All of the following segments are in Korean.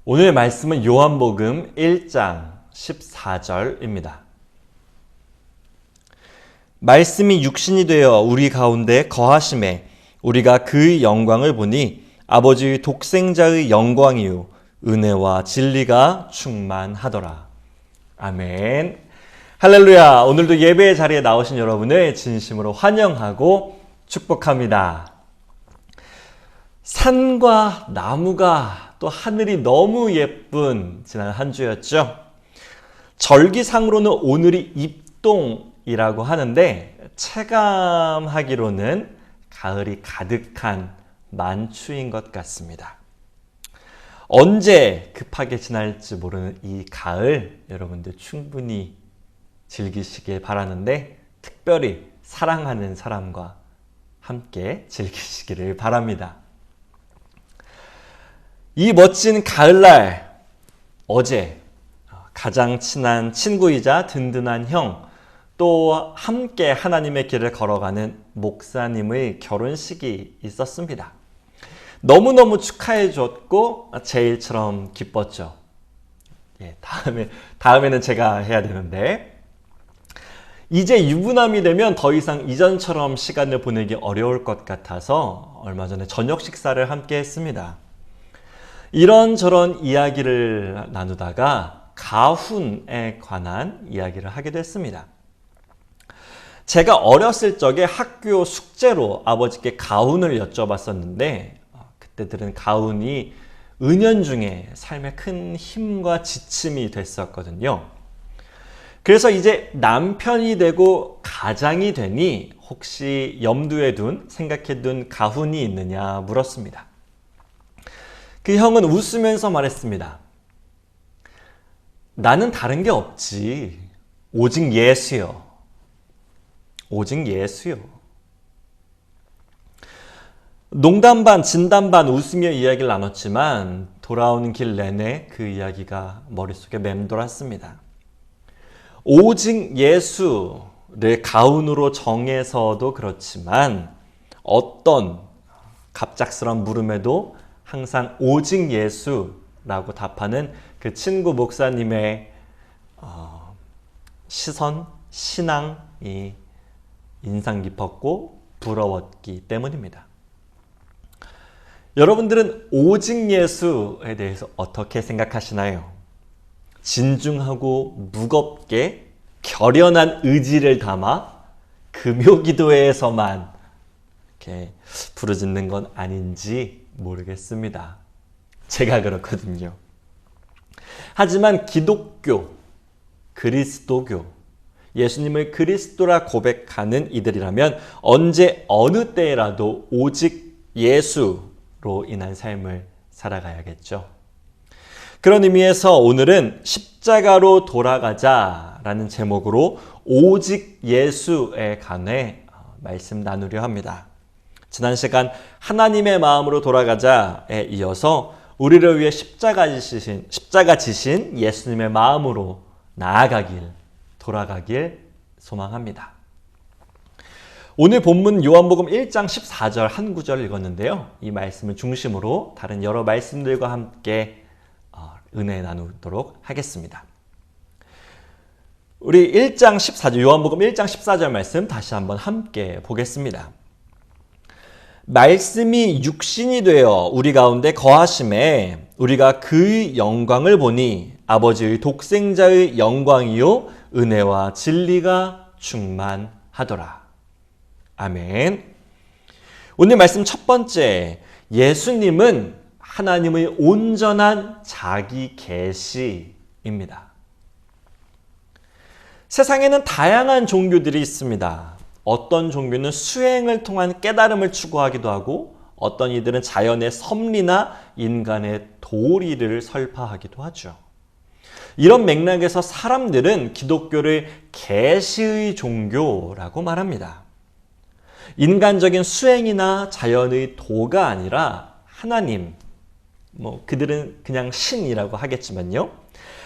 오늘 말씀은 요한복음 1장 14절입니다. 말씀이 육신이 되어 우리 가운데 거하심에 우리가 그의 영광을 보니 아버지의 독생자의 영광이요 은혜와 진리가 충만하더라. 아멘. 할렐루야. 오늘도 예배의 자리에 나오신 여러분을 진심으로 환영하고 축복합니다. 산과 나무가 또 하늘이 너무 예쁜 지난 한 주였죠. 절기상으로는 오늘이 입동이라고 하는데 체감하기로는 가을이 가득한 만추인 것 같습니다. 언제 급하게 지날지 모르는 이 가을 여러분들 충분히 즐기시길 바라는데 특별히 사랑하는 사람과 함께 즐기시기를 바랍니다. 이 멋진 가을날 어제 가장 친한 친구이자 든든한 형, 또 함께 하나님의 길을 걸어가는 목사님의 결혼식이 있었습니다. 너무너무 축하해 줬고 제일처럼 기뻤죠. 다음에는 제가 해야 되는데 이제 유부남이 되면 더 이상 이전처럼 시간을 보내기 어려울 것 같아서 얼마 전에 저녁 식사를 함께 했습니다. 이런저런 이야기를 나누다가 가훈에 관한 이야기를 하게 됐습니다. 제가 어렸을 적에 학교 숙제로 아버지께 가훈을 여쭤봤었는데 그때 들은 가훈이 은연중에 삶에 큰 힘과 지침이 됐었거든요. 그래서 이제 남편이 되고 가장이 되니 혹시 염두에 둔, 생각해 둔 가훈이 있느냐 물었습니다. 그 형은 웃으면서 말했습니다. 나는 다른 게 없지. 오직 예수요. 오직 예수요. 농담 반 진담 반 웃으며 이야기를 나눴지만 돌아오는 길 내내 그 이야기가 머릿속에 맴돌았습니다. 오직 예수를 가훈으로 정해서도 그렇지만 어떤 갑작스러운 물음에도 항상 오직 예수라고 답하는 그 친구 목사님의 시선, 신앙이 인상 깊었고 부러웠기 때문입니다. 여러분들은 오직 예수에 대해서 어떻게 생각하시나요? 진중하고 무겁게 결연한 의지를 담아 금요기도회에서만 이렇게 부르짖는 건 아닌지 모르겠습니다. 제가 그렇거든요. 하지만 기독교, 그리스도교, 예수님을 그리스도라 고백하는 이들이라면 언제 어느 때라도 오직 예수로 인한 삶을 살아가야겠죠. 그런 의미에서 오늘은 십자가로 돌아가자라는 제목으로 오직 예수에 관해 말씀 나누려 합니다. 지난 시간 하나님의 마음으로 돌아가자에 이어서 우리를 위해 십자가 지신 예수님의 마음으로 나아가길, 돌아가길 소망합니다. 오늘 본문 요한복음 1장 14절 한 구절 읽었는데요. 이 말씀을 중심으로 다른 여러 말씀들과 함께 은혜 나누도록 하겠습니다. 우리 1장 14절, 요한복음 1장 14절 말씀 다시 한번 함께 보겠습니다. 말씀이 육신이 되어 우리 가운데 거하심에 우리가 그의 영광을 보니 아버지의 독생자의 영광이요 은혜와 진리가 충만하더라. 아멘. 오늘 말씀 첫 번째, 예수님은 하나님의 온전한 자기 계시입니다. 세상에는 다양한 종교들이 있습니다. 어떤 종교는 수행을 통한 깨달음을 추구하기도 하고 어떤 이들은 자연의 섭리나 인간의 도리를 설파하기도 하죠. 이런 맥락에서 사람들은 기독교를 계시의 종교라고 말합니다. 인간적인 수행이나 자연의 도가 아니라 하나님, 그들은 그냥 신이라고 하겠지만요.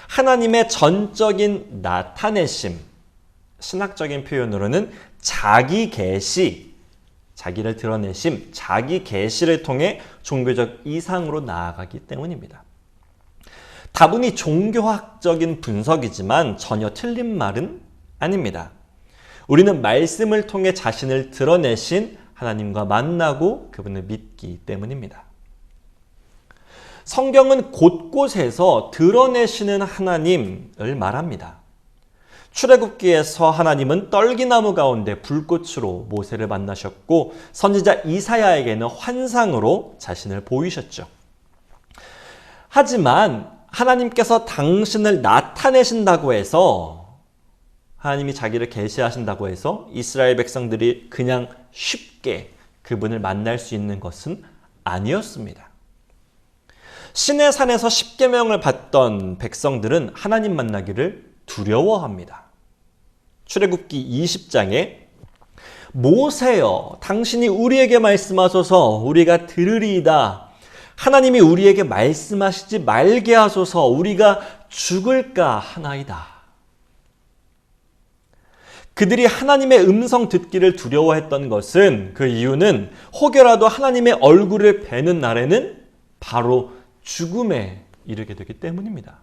하나님의 전적인 나타내심, 신학적인 표현으로는 자기 계시, 자기를 드러내심, 자기 계시를 통해 종교적 이상으로 나아가기 때문입니다. 다분히 종교학적인 분석이지만 전혀 틀린 말은 아닙니다. 우리는 말씀을 통해 자신을 드러내신 하나님과 만나고 그분을 믿기 때문입니다. 성경은 곳곳에서 드러내시는 하나님을 말합니다. 출애굽기에서 하나님은 떨기나무 가운데 불꽃으로 모세를 만나셨고 선지자 이사야에게는 환상으로 자신을 보이셨죠. 하지만 하나님께서 당신을 나타내신다고 해서 하나님이 자기를 계시하신다고 해서 이스라엘 백성들이 그냥 쉽게 그분을 만날 수 있는 것은 아니었습니다. 시내 산에서 십계명을 받던 백성들은 하나님 만나기를 두려워합니다. 출애굽기 20장에 모세여 당신이 우리에게 말씀하소서 우리가 들으리이다. 하나님이 우리에게 말씀하시지 말게 하소서 우리가 죽을까 하나이다. 그들이 하나님의 음성 듣기를 두려워했던 것은 그 이유는 혹여라도 하나님의 얼굴을 뵈는 날에는 바로 죽음에 이르게 되기 때문입니다.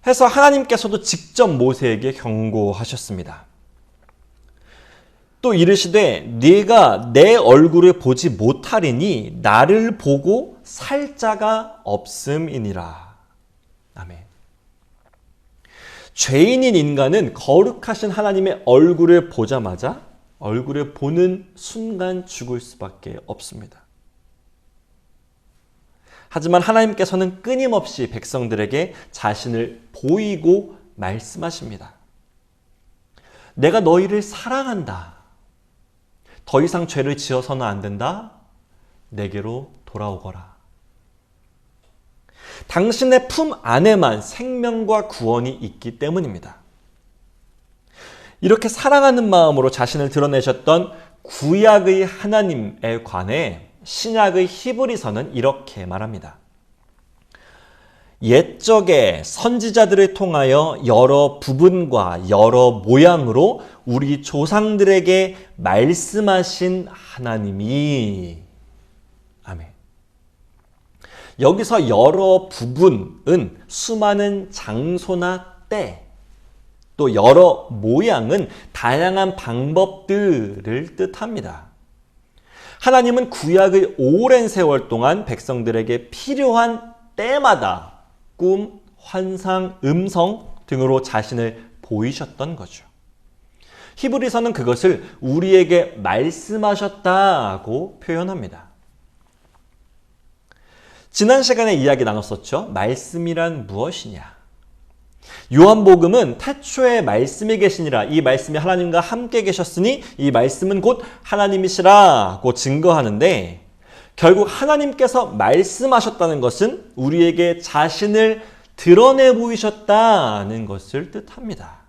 해서 하나님께서도 직접 모세에게 경고하셨습니다. 또 이르시되 네가 내 얼굴을 보지 못하리니 나를 보고 살 자가 없음이니라. 아멘. 죄인인 인간은 거룩하신 하나님의 얼굴을 보자마자 얼굴을 보는 순간 죽을 수밖에 없습니다. 하지만 하나님께서는 끊임없이 백성들에게 자신을 보이고 말씀하십니다. 내가 너희를 사랑한다. 더 이상 죄를 지어서는 안 된다. 내게로 돌아오거라. 당신의 품 안에만 생명과 구원이 있기 때문입니다. 이렇게 사랑하는 마음으로 자신을 드러내셨던 구약의 하나님에 관해 신약의 히브리서는 이렇게 말합니다. 옛적에 선지자들을 통하여 여러 부분과 여러 모양으로 우리 조상들에게 말씀하신 하나님이 아멘. 여기서 여러 부분은 수많은 장소나 때, 또 여러 모양은 다양한 방법들을 뜻합니다. 하나님은 구약의 오랜 세월 동안 백성들에게 필요한 때마다 꿈, 환상, 음성 등으로 자신을 보이셨던 거죠. 히브리서는 그것을 우리에게 말씀하셨다고 표현합니다. 지난 시간에 이야기 나눴었죠. 말씀이란 무엇이냐? 요한복음은 태초에 말씀이 계시니라 이 말씀이 하나님과 함께 계셨으니 이 말씀은 곧 하나님이시라고 증거하는데 결국 하나님께서 말씀하셨다는 것은 우리에게 자신을 드러내 보이셨다는 것을 뜻합니다.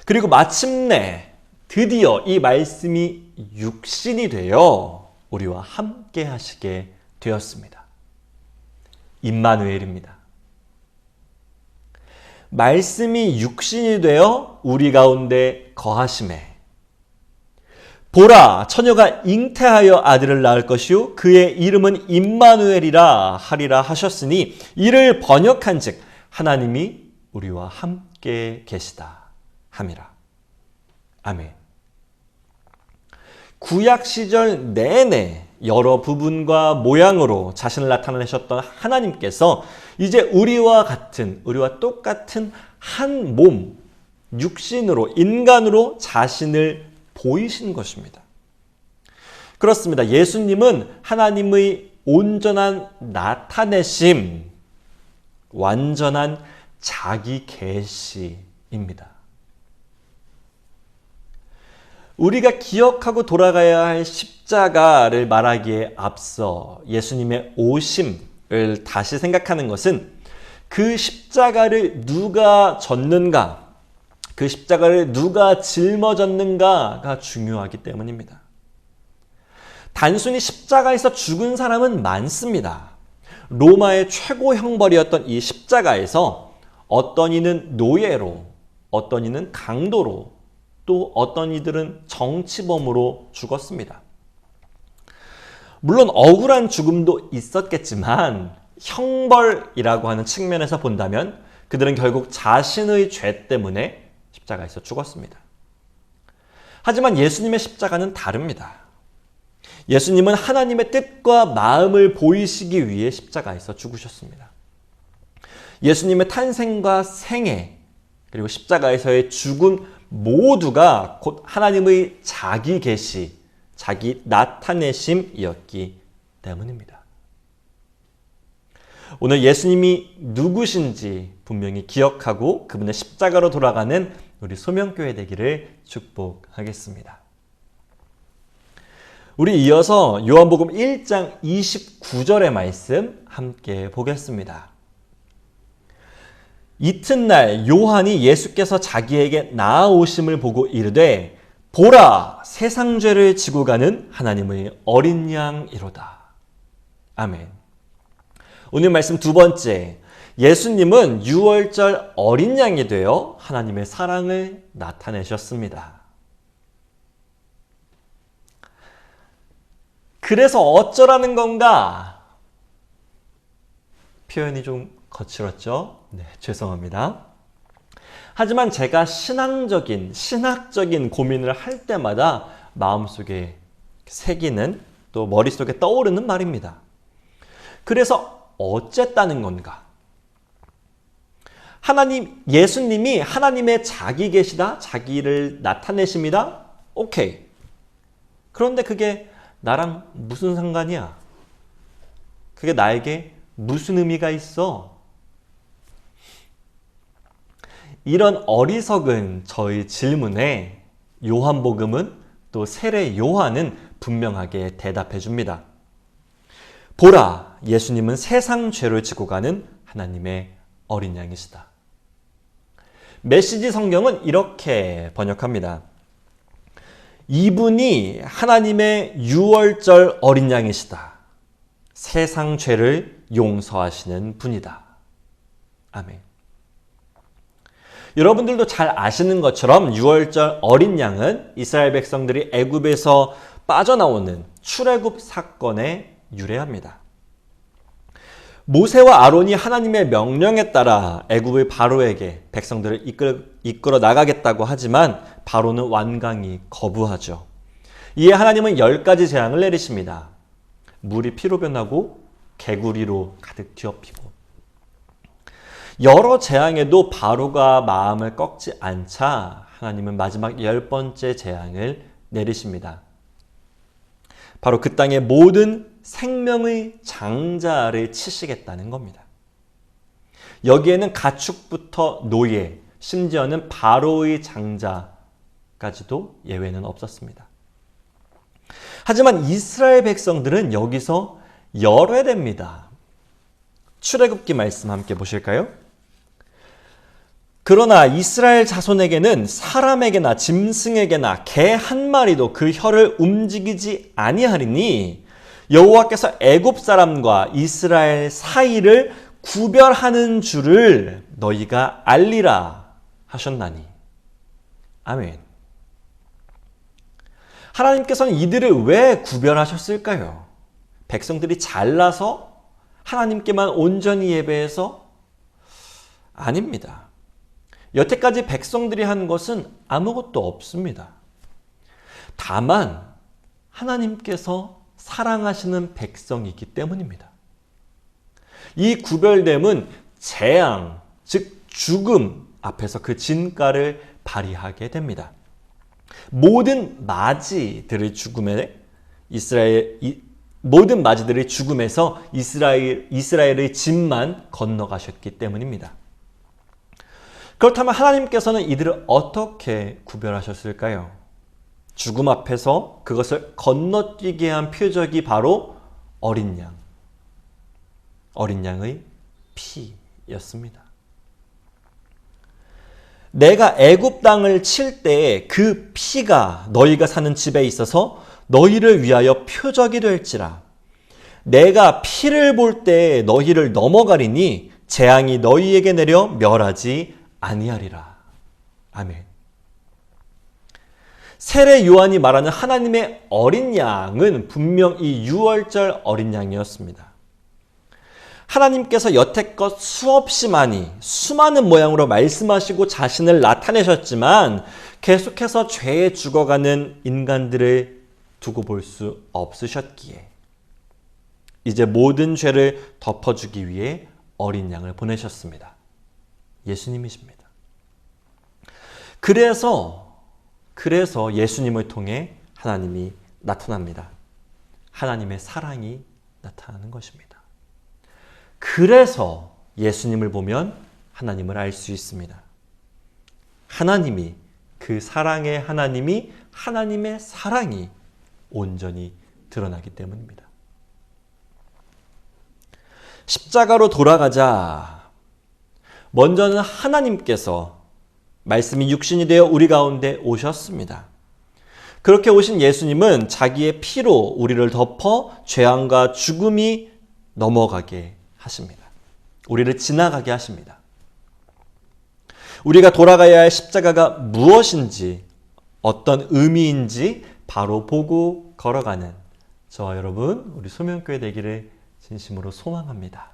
그리고 마침내 드디어 이 말씀이 육신이 되어 우리와 함께 하시게 되었습니다. 임마누엘입니다. 말씀이 육신이 되어 우리 가운데 거하심에 보라 처녀가 잉태하여 아들을 낳을 것이요 그의 이름은 임마누엘이라 하리라 하셨으니 이를 번역한즉 하나님이 우리와 함께 계시다 함이라. 아멘. 구약 시절 내내 여러 부분과 모양으로 자신을 나타내셨던 하나님께서 이제 우리와 똑같은 한 몸, 육신으로, 인간으로 자신을 보이신 것입니다. 그렇습니다. 예수님은 하나님의 온전한 나타내심, 완전한 자기 계시입니다. 우리가 기억하고 돌아가야 할 십자가를 말하기에 앞서 예수님의 오심을 다시 생각하는 것은 그 십자가를 누가 졌는가, 그 십자가를 누가 짊어졌는가가 중요하기 때문입니다. 단순히 십자가에서 죽은 사람은 많습니다. 로마의 최고 형벌이었던 이 십자가에서 어떤 이는 노예로, 어떤 이는 강도로, 또 어떤 이들은 정치범으로 죽었습니다. 물론 억울한 죽음도 있었겠지만 형벌이라고 하는 측면에서 본다면 그들은 결국 자신의 죄 때문에 십자가에서 죽었습니다. 하지만 예수님의 십자가는 다릅니다. 예수님은 하나님의 뜻과 마음을 보이시기 위해 십자가에서 죽으셨습니다. 예수님의 탄생과 생애, 그리고 십자가에서의 죽음 모두가 곧 하나님의 자기 계시, 자기 나타내심이었기 때문입니다. 오늘 예수님이 누구신지 분명히 기억하고 그분의 십자가로 돌아가는 우리 소명교회 되기를 축복하겠습니다. 우리 이어서 요한복음 1장 29절의 말씀 함께 보겠습니다. 이튿날 요한이 예수께서 자기에게 나아오심을 보고 이르되 보라, 세상 죄를 지고 가는 하나님의 어린 양이로다. 아멘. 오늘 말씀 두 번째, 예수님은 유월절 어린 양이 되어 하나님의 사랑을 나타내셨습니다. 그래서 어쩌라는 건가? 표현이 좀 거칠었죠? 네, 죄송합니다. 하지만 제가 신학적인 고민을 할 때마다 마음속에 새기는, 또 머릿속에 떠오르는 말입니다. 그래서 어쨌다는 건가? 예수님이 하나님의 자기 계시다, 자기를 나타내십니다. 오케이. 그런데 그게 나랑 무슨 상관이야? 그게 나에게 무슨 의미가 있어? 이런 어리석은 저의 질문에 요한복음은, 또 세례 요한은 분명하게 대답해 줍니다. 보라, 예수님은 세상 죄를 지고 가는 하나님의 어린 양이시다. 메시지 성경은 이렇게 번역합니다. 이분이 하나님의 유월절 어린 양이시다. 세상 죄를 용서하시는 분이다. 아멘. 여러분들도 잘 아시는 것처럼 유월절 어린 양은 이스라엘 백성들이 애굽에서 빠져나오는 출애굽 사건에 유래합니다. 모세와 아론이 하나님의 명령에 따라 애굽의 바로에게 백성들을 이끌어 나가겠다고 하지만 바로는 완강히 거부하죠. 이에 하나님은 10가지 재앙을 내리십니다. 물이 피로 변하고 개구리로 가득 뒤엎이고, 여러 재앙에도 바로가 마음을 꺾지 않자 하나님은 마지막 10번째 재앙을 내리십니다. 바로 그 땅의 모든 생명의 장자를 치시겠다는 겁니다. 여기에는 가축부터 노예, 심지어는 바로의 장자까지도 예외는 없었습니다. 하지만 이스라엘 백성들은 여기서 열외됩니다. 출애굽기 말씀 함께 보실까요? 그러나 이스라엘 자손에게는 사람에게나 짐승에게나 개 한 마리도 그 혀를 움직이지 아니하리니 여호와께서 애굽 사람과 이스라엘 사이를 구별하는 줄을 너희가 알리라 하셨나니. 아멘. 하나님께서는 이들을 왜 구별하셨을까요? 백성들이 잘나서 하나님께만 온전히 예배해서? 아닙니다. 여태까지 백성들이 한 것은 아무것도 없습니다. 다만 하나님께서 사랑하시는 백성이기 때문입니다. 이 구별됨은 재앙, 즉 죽음 앞에서 그 진가를 발휘하게 됩니다. 모든 맞이들의 죽음에서 이스라엘의 짐만 건너가셨기 때문입니다. 그렇다면 하나님께서는 이들을 어떻게 구별하셨을까요? 죽음 앞에서 그것을 건너뛰게 한 표적이 바로 어린 양의 피였습니다. 내가 애굽 땅을 칠 때에 그 피가 너희가 사는 집에 있어서 너희를 위하여 표적이 될지라. 내가 피를 볼 때에 너희를 넘어가리니 재앙이 너희에게 내려 멸하지 아니하리라. 아멘. 세례 요한이 말하는 하나님의 어린 양은 분명 이 유월절 어린 양이었습니다. 하나님께서 여태껏 수없이 많이 수많은 모양으로 말씀하시고 자신을 나타내셨지만 계속해서 죄에 죽어가는 인간들을 두고 볼 수 없으셨기에 이제 모든 죄를 덮어주기 위해 어린 양을 보내셨습니다. 예수님이십니다. 그래서 예수님을 통해 하나님이 나타납니다. 하나님의 사랑이 나타나는 것입니다. 그래서 예수님을 보면 하나님을 알 수 있습니다. 하나님이 그 사랑의 하나님이 하나님의 사랑이 온전히 드러나기 때문입니다. 십자가로 돌아가자. 먼저는 하나님께서 말씀이 육신이 되어 우리 가운데 오셨습니다. 그렇게 오신 예수님은 자기의 피로 우리를 덮어 죄악과 죽음이 넘어가게 하십니다. 우리를 지나가게 하십니다. 우리가 돌아가야 할 십자가가 무엇인지 어떤 의미인지 바로 보고 걸어가는 저와 여러분 우리 소명교회 되기를 진심으로 소망합니다.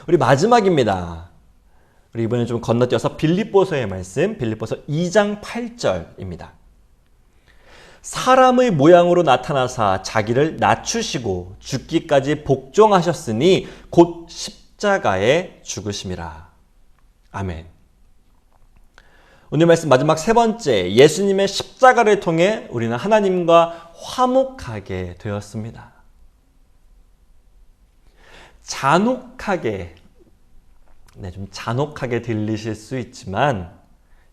우리 마지막입니다. 우리 이번에 좀 건너뛰어서 빌립보서의 말씀, 빌립보서 2장 8절입니다. 사람의 모양으로 나타나사 자기를 낮추시고 죽기까지 복종하셨으니 곧 십자가에 죽으심이라. 아멘. 오늘 말씀 마지막 세 번째, 예수님의 십자가를 통해 우리는 하나님과 화목하게 되었습니다. 잔혹하게, 좀 잔혹하게 들리실 수 있지만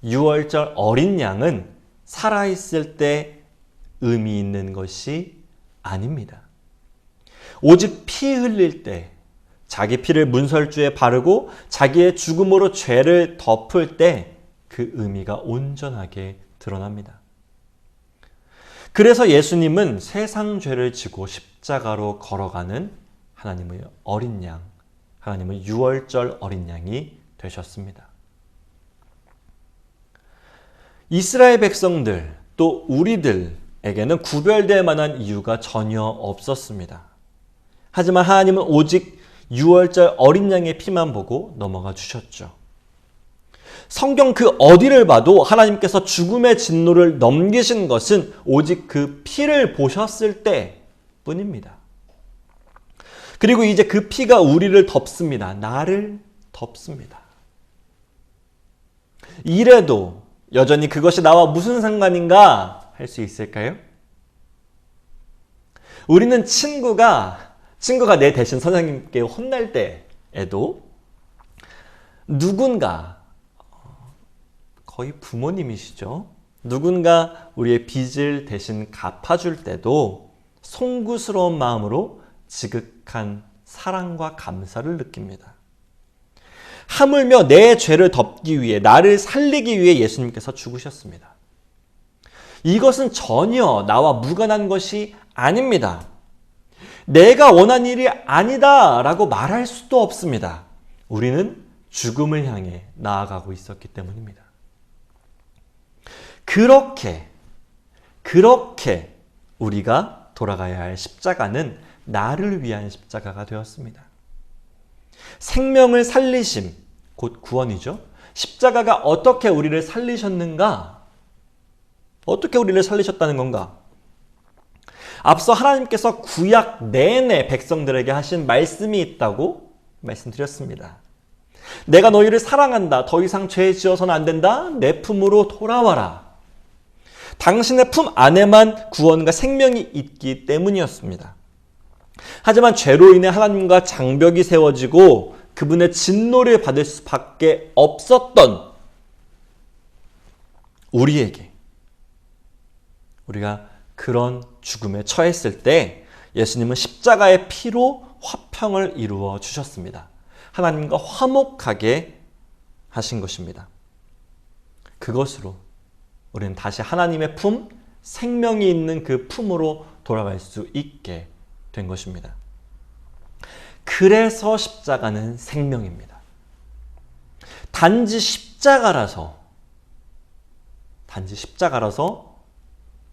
6월절 어린 양은 살아있을 때 의미 있는 것이 아닙니다. 오직 피 흘릴 때, 자기 피를 문설주에 바르고 자기의 죽음으로 죄를 덮을 때 그 의미가 온전하게 드러납니다. 그래서 예수님은 세상 죄를 지고 십자가로 걸어가는 하나님의 어린 양, 하나님의 6월절 어린 양이 되셨습니다. 이스라엘 백성들 또 우리들에게는 구별될 만한 이유가 전혀 없었습니다. 하지만 하나님은 오직 6월절 어린 양의 피만 보고 넘어가 주셨죠. 성경 그 어디를 봐도 하나님께서 죽음의 진노를 넘기신 것은 오직 그 피를 보셨을 때 뿐입니다. 그리고 이제 그 피가 우리를 덮습니다. 나를 덮습니다. 이래도 여전히 그것이 나와 무슨 상관인가 할 수 있을까요? 우리는 친구가 내 대신 선생님께 혼날 때에도 누군가, 거의 부모님이시죠. 누군가 우리의 빚을 대신 갚아줄 때도 송구스러운 마음으로 지극한 사랑과 감사를 느낍니다. 하물며 내 죄를 덮기 위해, 나를 살리기 위해 예수님께서 죽으셨습니다. 이것은 전혀 나와 무관한 것이 아닙니다. 내가 원한 일이 아니다 라고 말할 수도 없습니다. 우리는 죽음을 향해 나아가고 있었기 때문입니다. 그렇게 우리가 돌아가야 할 십자가는 나를 위한 십자가가 되었습니다. 생명을 살리심, 곧 구원이죠. 십자가가 어떻게 우리를 살리셨는가? 어떻게 우리를 살리셨다는 건가? 앞서 하나님께서 구약 내내 백성들에게 하신 말씀이 있다고 말씀드렸습니다. 내가 너희를 사랑한다. 더 이상 죄 지어서는 안 된다. 내 품으로 돌아와라. 당신의 품 안에만 구원과 생명이 있기 때문이었습니다. 하지만 죄로 인해 하나님과 장벽이 세워지고 그분의 진노를 받을 수밖에 없었던 우리에게, 우리가 그런 죽음에 처했을 때 예수님은 십자가의 피로 화평을 이루어 주셨습니다. 하나님과 화목하게 하신 것입니다. 그것으로 우리는 다시 하나님의 품, 생명이 있는 그 품으로 돌아갈 수 있게 된 것입니다. 그래서 십자가는 생명입니다. 단지 십자가라서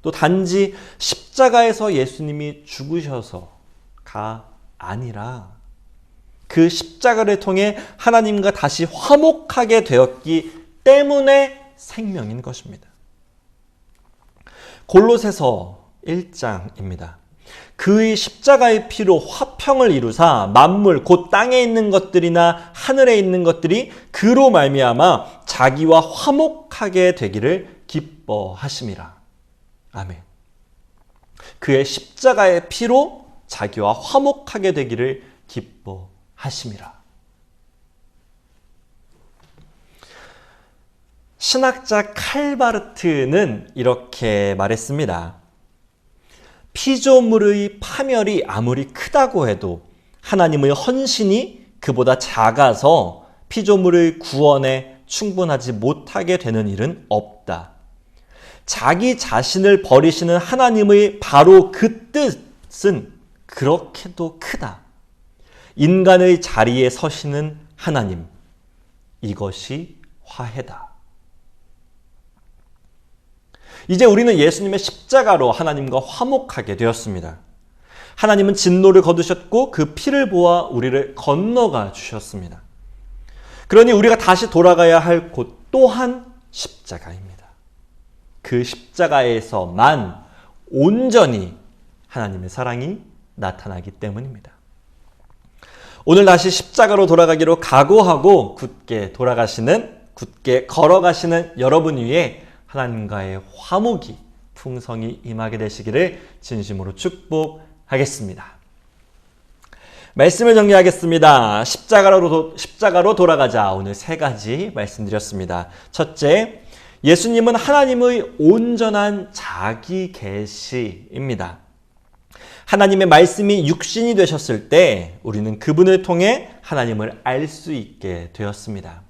또 단지 십자가에서 예수님이 죽으셔서가 아니라 그 십자가를 통해 하나님과 다시 화목하게 되었기 때문에 생명인 것입니다. 골로새서 1장입니다. 그의 십자가의 피로 화평을 이루사 만물 곧 땅에 있는 것들이나 하늘에 있는 것들이 그로 말미암아 자기와 화목하게 되기를 기뻐하심이라. 아멘. 그의 십자가의 피로 자기와 화목하게 되기를 기뻐하심이라. 신학자 칼바르트는 이렇게 말했습니다. 피조물의 파멸이 아무리 크다고 해도 하나님의 헌신이 그보다 작아서 피조물의 구원에 충분하지 못하게 되는 일은 없다. 자기 자신을 버리시는 하나님의 바로 그 뜻은 그렇게도 크다. 인간의 자리에 서시는 하나님, 이것이 화해다. 이제 우리는 예수님의 십자가로 하나님과 화목하게 되었습니다. 하나님은 진노를 거두셨고 그 피를 보아 우리를 건너가 주셨습니다. 그러니 우리가 다시 돌아가야 할 곳 또한 십자가입니다. 그 십자가에서만 온전히 하나님의 사랑이 나타나기 때문입니다. 오늘 다시 십자가로 돌아가기로 각오하고 굳게 걸어가시는 여러분 위에 하나님과의 화목이 풍성히 임하게 되시기를 진심으로 축복하겠습니다. 말씀을 정리하겠습니다. 십자가로 돌아가자. 오늘 3가지 말씀드렸습니다. 첫째, 예수님은 하나님의 온전한 자기 계시입니다. 하나님의 말씀이 육신이 되셨을 때 우리는 그분을 통해 하나님을 알 수 있게 되었습니다.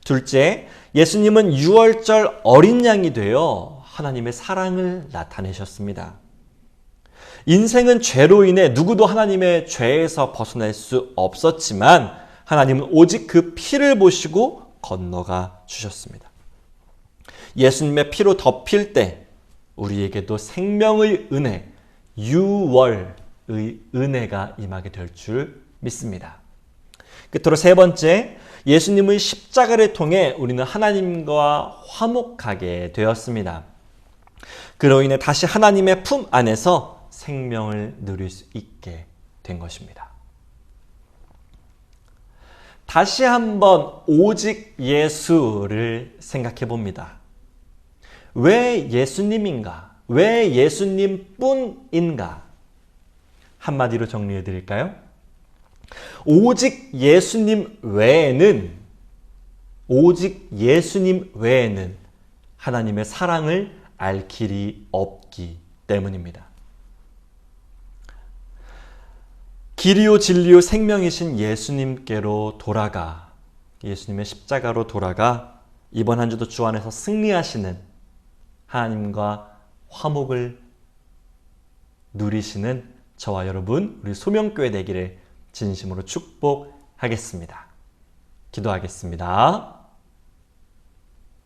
둘째, 예수님은 유월절 어린 양이 되어 하나님의 사랑을 나타내셨습니다. 인생은 죄로 인해 누구도 하나님의 죄에서 벗어날 수 없었지만 하나님은 오직 그 피를 보시고 건너가 주셨습니다. 예수님의 피로 덮일 때 우리에게도 생명의 은혜, 유월의 은혜가 임하게 될 줄 믿습니다. 끝으로 3번째, 예수님의 십자가를 통해 우리는 하나님과 화목하게 되었습니다. 그로 인해 다시 하나님의 품 안에서 생명을 누릴 수 있게 된 것입니다. 다시 한번 오직 예수를 생각해 봅니다. 왜 예수님인가? 왜 예수님뿐인가? 한마디로 정리해 드릴까요? 오직 예수님 외에는 하나님의 사랑을 알 길이 없기 때문입니다. 길이요 진리요 생명이신 예수님께로 돌아가, 예수님의 십자가로 돌아가 이번 한 주도 주 안에서 승리하시는 하나님과 화목을 누리시는 저와 여러분, 우리 소명교회 되기를 진심으로 축복하겠습니다. 기도하겠습니다.